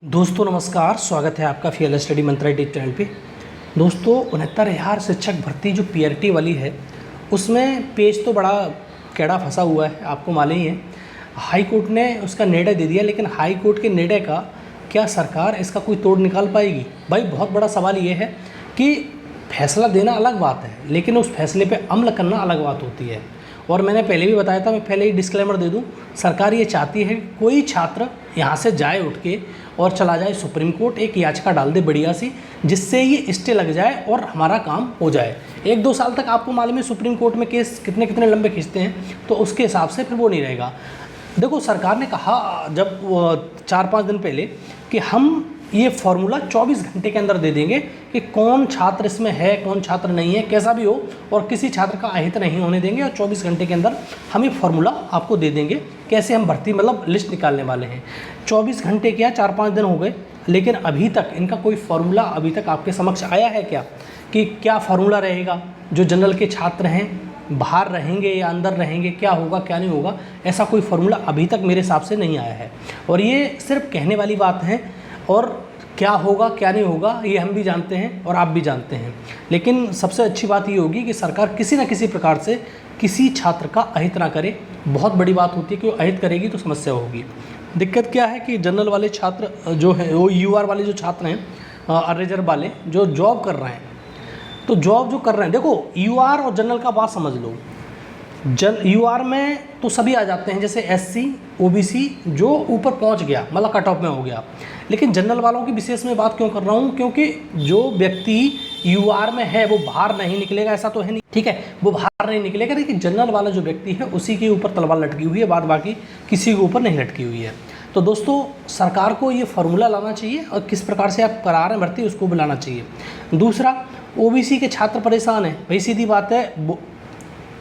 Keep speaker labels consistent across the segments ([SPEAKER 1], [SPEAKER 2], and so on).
[SPEAKER 1] दोस्तों नमस्कार, स्वागत है आपका फीएल स्टडी मंत्रा यूट्यूब चैनल पे। दोस्तों 69,000 शिक्षक भर्ती जो पीआरटी वाली है उसमें पेज तो बड़ा कैड़ा फंसा हुआ है, आपको मालूम ही है। हाई कोर्ट ने उसका निर्णय दे दिया, लेकिन हाई कोर्ट के निर्णय का क्या सरकार इसका कोई तोड़ निकाल पाएगी? भाई बहुत बड़ा सवाल ये है कि फैसला देना अलग बात है, लेकिन उस फैसले पर अमल करना अलग बात होती है। और मैंने पहले भी बताया था, मैं पहले ही डिस्क्लेमर दे दूं, सरकार ये चाहती है कि कोई छात्र यहाँ से जाए उठ के और चला जाए सुप्रीम कोर्ट, एक याचिका डाल दे बढ़िया सी, जिससे ये स्टे लग जाए और हमारा काम हो जाए। 1-2 साल तक आपको मालूम है सुप्रीम कोर्ट में केस कितने कितने लंबे खींचते हैं, तो उसके हिसाब से फिर वो नहीं रहेगा। देखो सरकार ने कहा जब 4-5 दिन पहले कि हम ये फॉर्मूला 24 घंटे के अंदर दे देंगे कि कौन छात्र इसमें है, कौन छात्र नहीं है, कैसा भी हो, और किसी छात्र का अहित नहीं होने देंगे, और 24 घंटे के अंदर हम ये फॉर्मूला आपको दे देंगे कैसे हम भर्ती लिस्ट निकालने वाले हैं। 24 घंटे क्या 4-5 दिन हो गए, लेकिन अभी तक इनका कोई फॉर्मूला अभी तक आपके समक्ष आया है क्या? कि क्या फॉर्मूला रहेगा, जो जनरल के छात्र हैं बाहर रहेंगे या अंदर रहेंगे, क्या होगा क्या नहीं होगा, ऐसा कोई फॉर्मूला अभी तक मेरे हिसाब से नहीं आया है। और ये सिर्फ कहने वाली बात है, और क्या होगा क्या नहीं होगा ये हम भी जानते हैं और आप भी जानते हैं। लेकिन सबसे अच्छी बात ये होगी कि सरकार किसी न किसी प्रकार से किसी छात्र का अहित ना करे। बहुत बड़ी बात होती है कि वो अहित करेगी तो समस्या होगी। दिक्कत क्या है कि जनरल वाले छात्र जो हैं, वो यूआर वाले जो छात्र हैं, रिजर्व वाले जो जॉब कर रहे हैं, तो जॉब जो कर रहे हैं, देखो यूआर और जनरल का बात समझ लो। यूआर में तो सभी आ जाते हैं, जैसे एससी ओबीसी जो ऊपर पहुंच गया, मतलब कट ऑफ में हो गया। लेकिन जनरल वालों की विशेष में बात क्यों कर रहा हूँ, क्योंकि जो व्यक्ति यूआर में है वो बाहर नहीं निकलेगा, ऐसा तो है नहीं, ठीक है, वो बाहर नहीं निकलेगा, लेकिन जनरल वाला जो व्यक्ति है उसी के ऊपर तलवार लटकी हुई है, बाद बाकी किसी के ऊपर नहीं लटकी हुई है। तो दोस्तों सरकार को ये फार्मूला लाना चाहिए, और किस प्रकार से आप करा रहे हैं भर्ती उसको भी लाना चाहिए। दूसरा, ओबीसी के छात्र परेशान हैं, भाई सीधी बात है,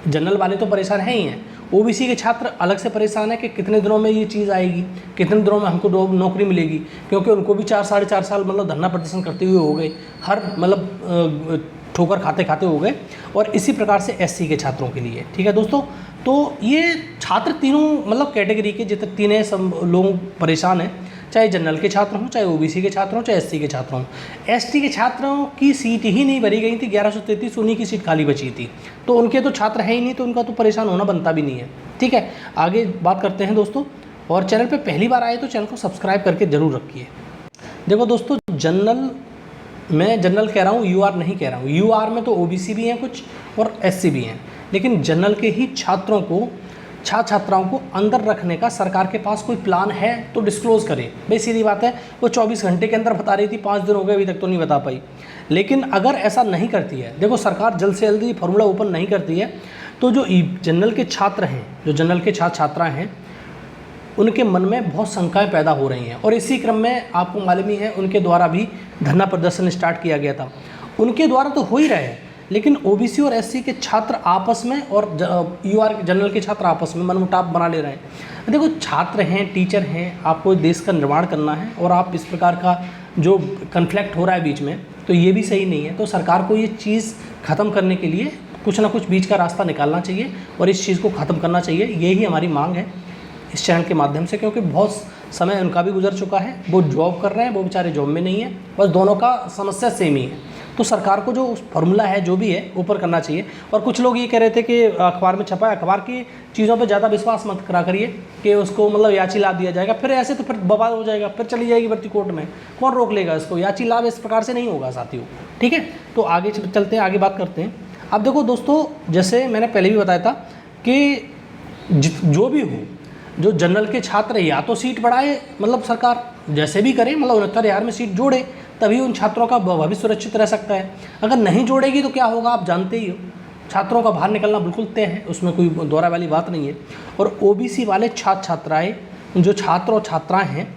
[SPEAKER 1] जनरल वाले तो परेशान हैं ही हैं, ओबीसी के छात्र अलग से परेशान है कि कितने दिनों में ये चीज़ आएगी, कितने दिनों में हमको नौकरी मिलेगी, क्योंकि उनको भी 4-4.5 साल धरना प्रदर्शन करते हुए हो गए, हर ठोकर खाते खाते हो गए। और इसी प्रकार से एससी के छात्रों के लिए, ठीक है दोस्तों, तो ये छात्र तीनों कैटेगरी के जितने तीनों सब लोग परेशान हैं, चाहे जनरल के छात्र हों, चाहे ओबीसी के छात्र हों, चाहे एससी के छात्र हों। एसटी के छात्रों की सीट ही नहीं भरी गई थी, 1133 उन्हीं की सीट खाली बची थी, तो उनके तो छात्र है ही नहीं, तो उनका तो परेशान होना बनता भी नहीं है। ठीक है, आगे बात करते हैं दोस्तों। और चैनल पे पहली बार आए तो चैनल को सब्सक्राइब करके ज़रूर रखिए। देखो दोस्तों, जनरल, मैं जनरल कह रहा हूँ, यूआर नहीं कह रहा हूँ। यूआर में तो ओबीसी भी हैं कुछ और एससी भी हैं, लेकिन जनरल के ही छात्रों को, छात्राओं को अंदर रखने का सरकार के पास कोई प्लान है तो डिस्क्लोज़ करे। भाई सीधी बात है, वो 24 घंटे के अंदर बता रही थी, 5 दिन हो गए अभी तक तो नहीं बता पाई। लेकिन अगर ऐसा नहीं करती है, देखो सरकार जल्द से जल्द फार्मूला ओपन नहीं करती है, तो जो जनरल के छात्र हैं, जो जनरल के छात्राएँ हैं, उनके मन में बहुत शंकाएँ पैदा हो रही हैं। और इसी क्रम में आपको मालूम ही है, उनके द्वारा भी धरना प्रदर्शन स्टार्ट किया गया था। उनके द्वारा तो हो ही रहे हैं, लेकिन ओबीसी और एससी के छात्र आपस में और यूआर जनरल के छात्र आपस में मनमुटाव बना ले रहे हैं। देखो छात्र हैं, टीचर हैं, आपको देश का निर्माण करना है, और आप इस प्रकार का जो कन्फ्लिक्ट हो रहा है बीच में, तो ये भी सही नहीं है। तो सरकार को ये चीज़ ख़त्म करने के लिए कुछ ना कुछ बीच का रास्ता निकालना चाहिए, और इस चीज़ को ख़त्म करना चाहिए। यही हमारी मांग है इस चैनल के माध्यम से, क्योंकि बहुत समय उनका भी गुजर चुका है, वो जॉब कर रहे हैं, वो बेचारे जॉब में नहीं है, बस दोनों का समस्या सेम ही है। तो सरकार को जो फार्मूला है जो भी है ऊपर करना चाहिए। और कुछ लोग ये कह रहे थे कि अखबार में छपा है, अखबार की चीज़ों पे ज़्यादा विश्वास मत करा करिए कि उसको याची ला दिया जाएगा, फिर ऐसे तो फिर बवाल हो जाएगा, फिर चली जाएगी भर्ती कोर्ट में, कौन रोक लेगा इसको? याची लाभ इस प्रकार से नहीं होगा साथियों, ठीक है। तो आगे चलते हैं, आगे बात करते हैं। अब देखो दोस्तों, जैसे मैंने पहले भी बताया था कि जो भी हो, जो जनरल के छात्र या तो सीट बढ़ाए, सरकार जैसे भी करे, 69,000 में सीट जोड़े, तभी उन छात्रों का भविष्य सुरक्षित रह सकता है। अगर नहीं जोड़ेगी तो क्या होगा आप जानते ही हो, छात्रों का बाहर निकलना बिल्कुल तय है, उसमें कोई दोहरा वाली बात नहीं है। और ओबीसी वाले छात्राएँ, जो छात्र और छात्राएँ हैं,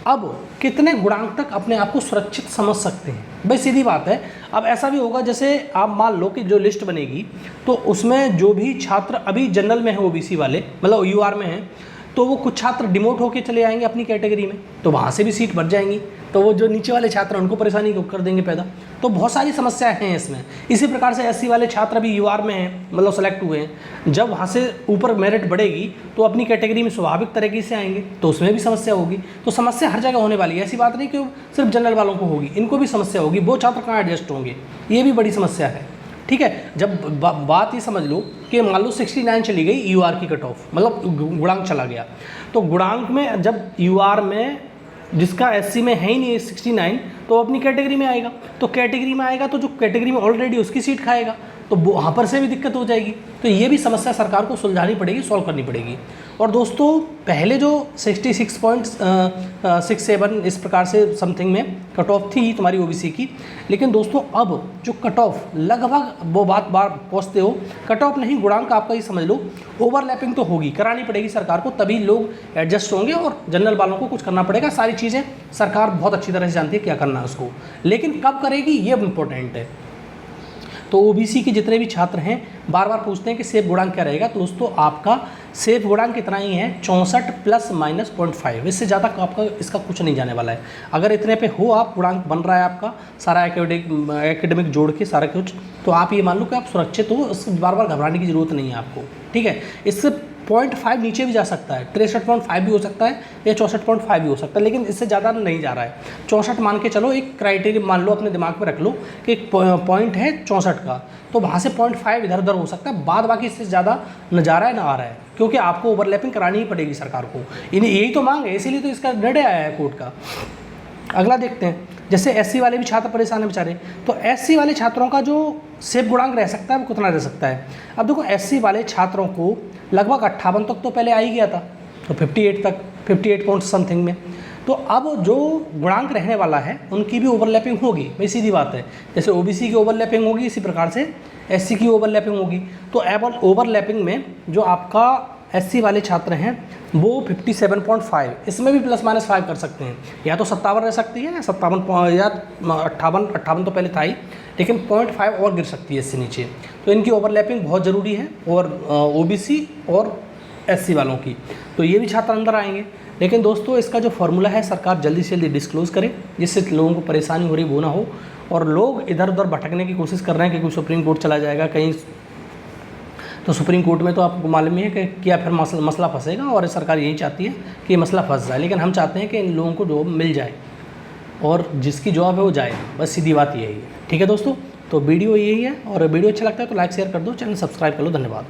[SPEAKER 1] अब कितने गुणांक तक अपने आप को सुरक्षित समझ सकते हैं? भाई सीधी बात है, अब ऐसा भी होगा, जैसे आप मान लो कि जो लिस्ट बनेगी, तो उसमें जो भी छात्र अभी जनरल में है, ओबीसी वाले यूआर में हैं, तो वो कुछ छात्र डिमोट होकर चले आएंगे अपनी कैटेगरी में, तो वहाँ से भी सीट बढ़ जाएंगी, तो वो जो नीचे वाले छात्र हैं उनको परेशानी कर देंगे पैदा। तो बहुत सारी समस्याएं हैं इसमें। इसी प्रकार से एससी वाले छात्र भी यूआर में हैं, मतलब सेलेक्ट हुए हैं, जब वहाँ से ऊपर मेरिट बढ़ेगी तो अपनी कैटेगरी में स्वाभाविक तरीके से आएंगे, तो उसमें भी समस्या होगी। तो समस्या हर जगह होने वाली है, ऐसी बात नहीं कि सिर्फ जनरल वालों को होगी, इनको भी समस्या होगी। वो छात्र कहाँ एडजस्ट होंगे, ये भी बड़ी समस्या है। ठीक है, जब बात ये समझ लो कि मान लो 69 चली गई यूआर की कट ऑफ, मतलब गुणांक चला गया, तो गुणांक में जब यूआर में जिसका एससी में है ही नहीं 69, तो अपनी कैटेगरी में आएगा, तो कैटेगरी में आएगा तो जो कैटेगरी में ऑलरेडी उसकी सीट खाएगा, तो वहाँ पर से भी दिक्कत हो जाएगी। तो ये भी समस्या सरकार को सुलझानी पड़ेगी, सॉल्व करनी पड़ेगी। और दोस्तों पहले जो 66.67 इस प्रकार से समथिंग में कट ऑफ थी तुम्हारी ओबीसी की, लेकिन दोस्तों अब जो कट ऑफ लगभग वो बार पहुँचते हो, कट ऑफ नहीं गुणांक आपका ही समझ लो, ओवरलैपिंग तो होगी, करानी पड़ेगी सरकार को, तभी लोग एडजस्ट होंगे और जनरल वालों को कुछ करना पड़ेगा। सारी चीज़ें सरकार बहुत अच्छी तरह से जानती है क्या करना है उसको, लेकिन कब करेगी ये इंपॉर्टेंट है। तो ओबीसी के जितने भी छात्र हैं बार बार पूछते हैं कि सेफ गुणांक क्या रहेगा, तो दोस्तों आपका सेफ गुणांक कितना ही है 64 ± 0.5, इससे ज़्यादा आपका इसका कुछ नहीं जाने वाला है। अगर इतने पे हो आप गुणांक बन रहा है आपका सारा एकेडमिक जोड़ के सारा कुछ, तो आप ये मान लो कि आप सुरक्षित हो, इससे बार बार घबराने की ज़रूरत नहीं है आपको। ठीक है, इससे 0.5 नीचे भी जा सकता है, 63.5 भी हो सकता है या 64.5 भी हो सकता है, लेकिन इससे ज़्यादा नहीं जा रहा है। 64 मान के चलो, एक क्राइटेरिया मान लो, अपने दिमाग में रख लो कि एक पॉइंट है 64 का, तो वहाँ से 0.5 इधर उधर हो सकता है, बाद बाकी इससे ज़्यादा न जा रहा है ना आ रहा है, क्योंकि आपको ओवरलैपिंग करानी ही पड़ेगी सरकार को। इन्हें यही तो मांग है, इसीलिए तो इसका निर्णय आया है कोर्ट का। अगला देखते हैं, जैसे एससी वाले भी छात्र परेशान है बेचारे, तो एससी वाले छात्रों का जो सेफ गुणांक रह सकता है वो कितना रह सकता है। अब देखो एससी वाले छात्रों को लगभग 58 तक तो पहले आ ही गया था, तो 58 तक 58 पॉइंट समथिंग में, तो अब जो गुणांक रहने वाला है उनकी भी ओवरलैपिंग होगी, भाई सीधी बात है। जैसे ओबीसी की ओवरलैपिंग होगी, इसी प्रकार से एससी की ओवरलैपिंग होगी। तो एबल ओवरलैपिंग में जो आपका एससी वाले छात्र हैं वो 57.5, इसमें भी ±5 कर सकते हैं, या तो 57 रह सकती है या 57 या 58 तो पहले था ही, लेकिन 0.5 और गिर सकती है इससे नीचे। तो इनकी ओवरलैपिंग बहुत ज़रूरी है, और ओबीसी और एससी वालों की, तो ये भी छात्र अंदर आएंगे। लेकिन दोस्तों इसका जो फार्मूला है सरकार जल्दी से जल्दी डिस्क्लोज करे, जिससे लोगों को परेशानी हो रही वो ना हो, और लोग इधर उधर भटकने की कोशिश कर रहे हैं कि कोई सुप्रीम कोर्ट चला जाएगा कहीं, तो सुप्रीम कोर्ट में तो आपको मालूम ही है कि क्या फिर मसला फंसेगा, और सरकार यही चाहती है कि मसला फंस जाए। लेकिन हम चाहते हैं कि इन लोगों को जॉब मिल जाए, और जिसकी जॉब है वो जाए, बस सीधी बात यही है। ठीक है दोस्तों, तो वीडियो यही है, और वीडियो अच्छा लगता है तो लाइक शेयर कर दो, चैनल सब्सक्राइब कर लो। धन्यवाद।